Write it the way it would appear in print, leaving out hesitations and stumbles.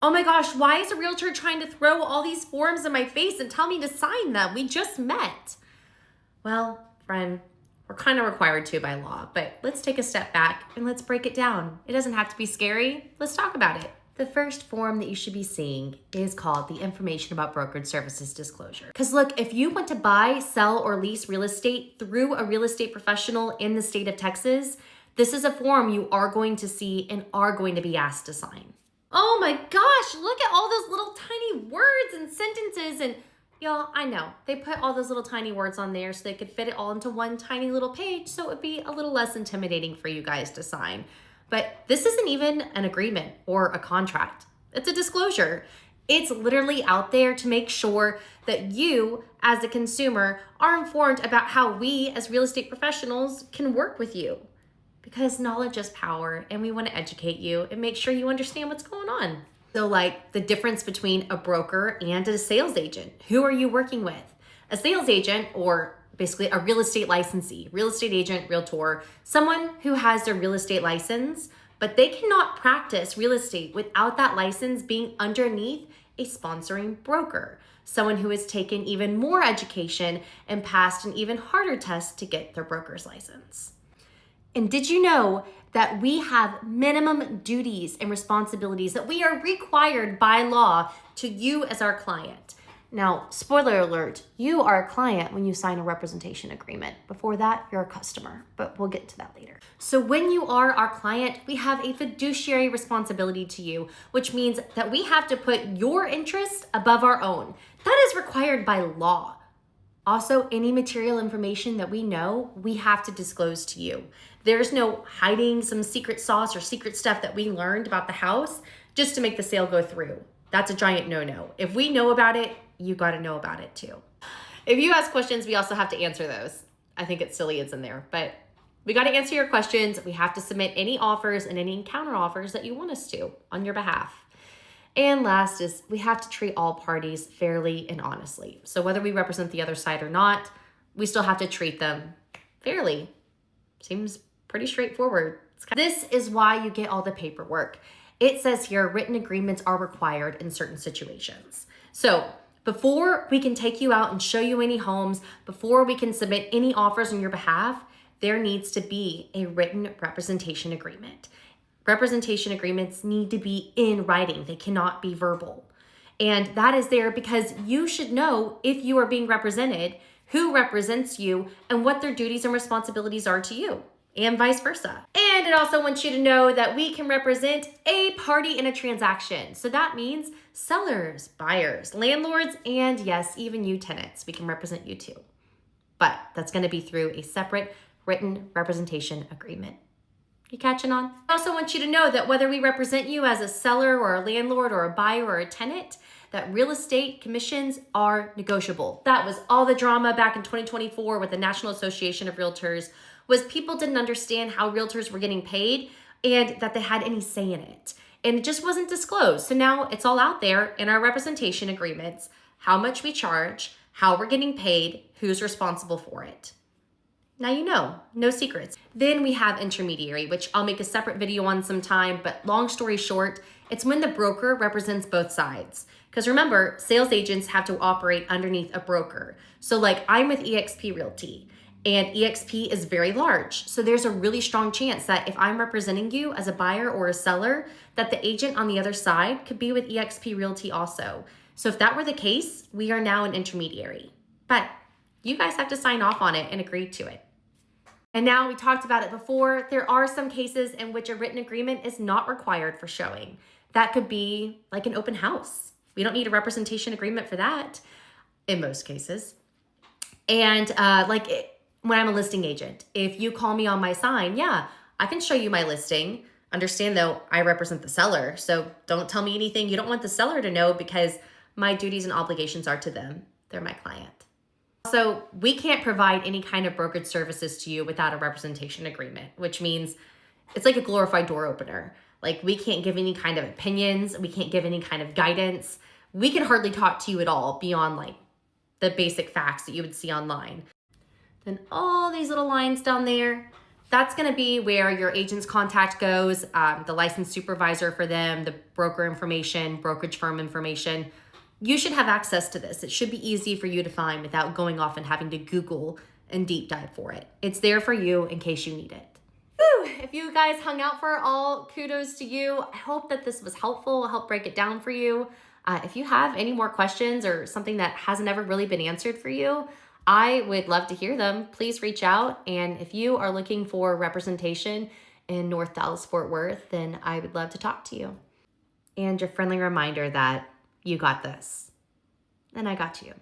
Oh my gosh, why is a realtor trying to throw all these forms in my face and tell me to sign them? We just met. Well, friend, we're kind of required to by law, but let's take a step back and let's break it down. It doesn't have to be scary. Let's talk about it. The first form that you should be seeing is called the Information About Brokerage Services Disclosure. Because look, if you want to buy, sell, or lease real estate through a real estate professional in the state of Texas, this is a form you are going to see and are going to be asked to sign. Oh my gosh, look at all those little tiny words and sentences. And y'all, I know they put all those little tiny words on there so they could fit it all into one tiny little page so it would be a little less intimidating for you guys to sign. But this isn't even an agreement or a contract. It's a disclosure. It's literally out there to make sure that you, as a consumer, are informed about how we, as real estate professionals, can work with you. Because knowledge is power, and we want to educate you and make sure you understand what's going on. So like the difference between a broker and a sales agent. Who are you working with? A sales agent, or basically a real estate licensee, real estate agent, realtor, someone who has their real estate license, but they cannot practice real estate without that license being underneath a sponsoring broker, someone who has taken even more education and passed an even harder test to get their broker's license. And did you know that we have minimum duties and responsibilities that we are required by law to you as our client? Now, spoiler alert, you are a client when you sign a representation agreement. Before that, you're a customer, but we'll get to that later. So when you are our client, we have a fiduciary responsibility to you, which means that we have to put your interest above our own. That is required by law. Also, any material information that we know, we have to disclose to you. There's no hiding some secret sauce or secret stuff that we learned about the house just to make the sale go through. That's a giant no-no. If we know about it, you got to know about it too. If you ask questions, we also have to answer those. I think it's silly it's in there, but we got to answer your questions. We have to submit any offers and any counter offers that you want us to on your behalf. And last is we have to treat all parties fairly and honestly. So whether we represent the other side or not, we still have to treat them fairly. Seems pretty straightforward. This is why you get all the paperwork. It says here written agreements are required in certain situations. So before we can take you out and show you any homes, before we can submit any offers on your behalf, there needs to be a written representation agreement. Representation agreements need to be in writing. They cannot be verbal. And that is there because you should know if you are being represented, who represents you, and what their duties and responsibilities are to you, and vice versa. And it also wants you to know that we can represent a party in a transaction. So that means sellers, buyers, landlords, and yes, even you tenants. We can represent you too. But that's going to be through a separate written representation agreement. You catching on? I also want you to know that whether we represent you as a seller or a landlord or a buyer or a tenant, that real estate commissions are negotiable. That was all the drama back in 2024 with the National Association of Realtors, was people didn't understand how realtors were getting paid and that they had any say in it. And it just wasn't disclosed. So now it's all out there in our representation agreements, how much we charge, how we're getting paid, who's responsible for it. Now you know, no secrets. Then we have intermediary, which I'll make a separate video on sometime, but long story short, it's when the broker represents both sides. Because remember, sales agents have to operate underneath a broker. So like I'm with eXp Realty, and eXp is very large. So there's a really strong chance that if I'm representing you as a buyer or a seller, that the agent on the other side could be with eXp Realty also. So if that were the case, we are now an intermediary. But you guys have to sign off on it and agree to it. And now we talked about it before, there are some cases in which a written agreement is not required for showing. That could be like an open house. We don't need a representation agreement for that in most cases. And when I'm a listing agent, if you call me on my sign, yeah, I can show you my listing. Understand though, I represent the seller. So don't tell me anything you don't want the seller to know because my duties and obligations are to them. They're my client. So we can't provide any kind of brokerage services to you without a representation agreement, which means it's like a glorified door opener. Like we can't give any kind of opinions. We can't give any kind of guidance. We can hardly talk to you at all beyond like the basic facts that you would see online. Then all these little lines down there, That's going to be where your agent's contact goes, the licensed supervisor for them, the broker information, brokerage firm information. You should have access to this. It should be easy for you to find without going off and having to Google and deep dive for it. It's there for you in case you need it. Whew, if you guys hung out for all, kudos to you. I hope that this was helpful, help break it down for you. If you have any more questions or something that hasn't ever really been answered for you, I would love to hear them. Please reach out. And if you are looking for representation in North Dallas, Fort Worth, then I would love to talk to you. And your friendly reminder that you got this, and I got you.